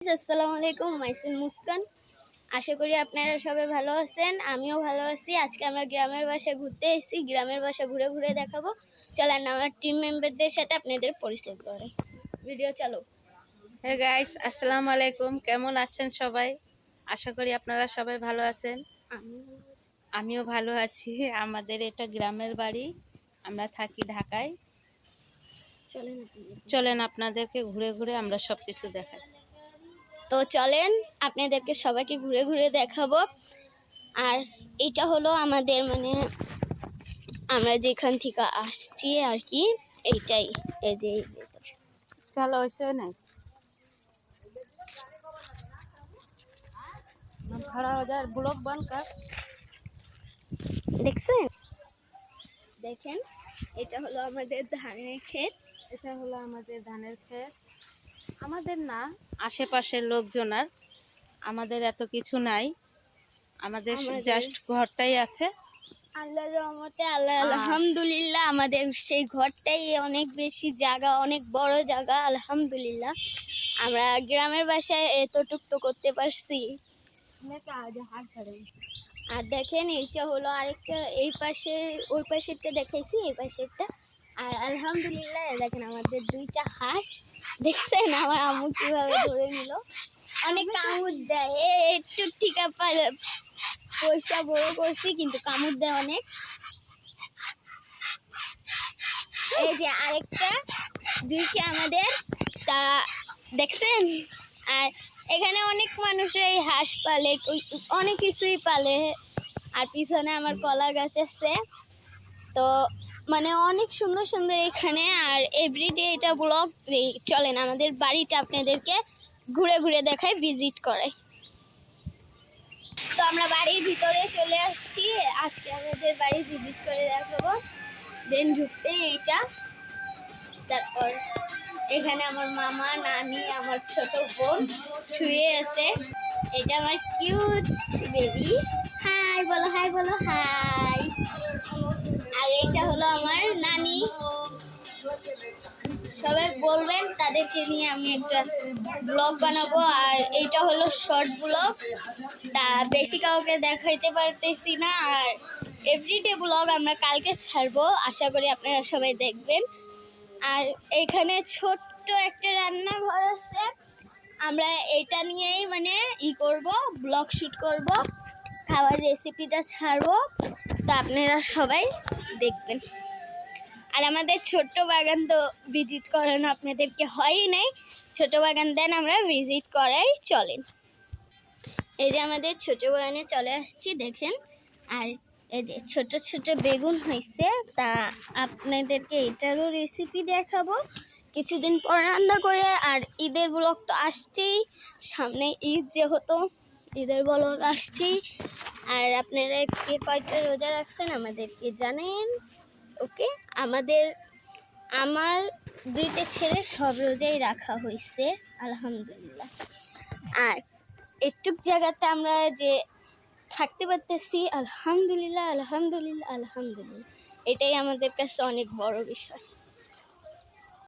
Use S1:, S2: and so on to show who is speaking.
S1: আসসালামু আলাইকুম, মাইসেল মুস্কান। আশা করি আপনারা সবাই ভালো আছেন, আমিও ভালো আছি। আজকে আমরা গ্রামের বাসায় ঘুরতে এসেছি। গ্রামের বাসা ঘুরে ঘুরে দেখাবো। চলেন আমার টিম মেম্বারদের সাথে আপনাদের পরিচয় করে। ভিডিও চালু।
S2: হে গাইস, আসসালামু আলাইকুম। কেমন আছেন সবাই? আশা করি আপনারা সবাই ভালো আছেন। আমিও ভালো আছি। আমাদের এটা গ্রামের বাড়ি, আমরা থাকি ঢাকায়। চলেন আপনাদেরকে ঘুরে ঘুরে আমরা সবকিছু দেখাই।
S1: তো চলেন আপনাদেরকে সবাইকে ঘুরে ঘুরে দেখাবো। আর এটা হলো আমাদের আমরা যেখান থেকে আসছি আর কি, এইটাই। এই যে
S2: চলো ওইসে নাই खड़ा हो जाए ब्लॉक बंद कर।
S1: দেখছেন, দেখেন এটা হলো আমাদের ধানের ক্ষেত।
S2: এটা হলো আমাদের ধানের ক্ষেত। আমাদের না, আশেপাশের লোকজনের। আমাদের এত কিছু নাই, আমাদের জাস্ট ঘরটাই আছে।
S1: আল্লাহর রহমতে, আলহামদুলিল্লাহ, আমাদের সেই ঘরটাই অনেক বেশি জায়গা, অনেক বড় জায়গা। আলহামদুলিল্লাহ আমরা গ্রামের বাসায় এতটুক তো করতে পারছি। আর দেখেন এইটা হলো আরেকটা, এই পাশে ওই পাশেরটা দেখাইছি, এই পাশেরটা। আর আলহামদুলিল্লাহ দেখেন আমাদের দুইটা হাঁস। দেখছেন আমার আম্মু কিভাবে ধরে নিল। অনেক কামড় দেয়, একটু ঠিকা পয়সা বড় করছি কিন্তু কামড় দেয় অনেক। এই যে আরেকটা দিচ্ছে আমাদের, তা দেখছেন। আর এখানে অনেক মানুষ এই হাঁস পালে, অনেক কিছুই পালে। আর পিছনে আমার কলা গাছ আছে। তো অনেক সুন্দর সুন্দর এখানে। আর এভরিডে এটা ব্লগ। চলেন আমাদের বাড়িটা আপনাদেরকে ঘুরে ঘুরে দেখাই, ভিজিট করাই। তো আমরা বাড়ির ভিতরে চলে আসছি। আজকে আমাদের বাড়ি ভিজিট করে দেখাবো। দেন ঢুকতে এইটা, তারপর এখানে আমার মামা, নানি, আমার ছোট বোন শুয়ে আছে। এটা আমার কিউট বেবি। হাই বলো, হাই বলো, হাই। আর এটা হলো আমার নানি। সবাই বলবেন তাদেরকে নিয়ে আমি একটা ব্লগ বানাবো। আর এইটা হলো শর্ট ব্লগ, তা বেশি কাউকে দেখাইতে পারতেছি না। আর এভরিডে ব্লগ আমরা কালকে ছাড়বো, আশা করি আপনারা সবাই দেখবেন। আর এখানে ছোট্ট একটা রান্নাঘর আছে, আমরা এটা নিয়েই করব, ব্লগ শুট করব, খাবার রেসিপিটা ছাড়বো। তো আপনারা সবাই দেখবেন। আর আমাদের ছোট্ট বাগান তো ভিজিট করানো আপনাদেরকে হয়ই নাই। ছোট বাগান দেন আমরা ভিজিট করাই, চলেন। এই যে আমাদের ছোট বাগানে চলে আসছি, দেখেন। আর এই যে ছোট ছোট বেগুন হয়েছে, তা আপনাদেরকে এটারও রেসিপি দেখাবো কিছুদিন পর রান্না করে। আর ঈদের ব্লগ তো আসছেই, সামনে ঈদ যেহেতু ঈদের ব্লগ আসছেই। আর আপনারা কে কয়টা রোজা রাখছেন আমাদেরকে জানেন, ওকে। আমার দুইটা ছেলে সব রোজাই রাখা হয়েছে, আলহামদুলিল্লাহ। আর একটু জায়গাতে আমরা যে থাকতে পারতেছি, আলহামদুলিল্লাহ, আলহামদুলিল্লাহ, আলহামদুলিল্লাহ, এটাই আমাদের কাছে অনেক বড় বিষয়।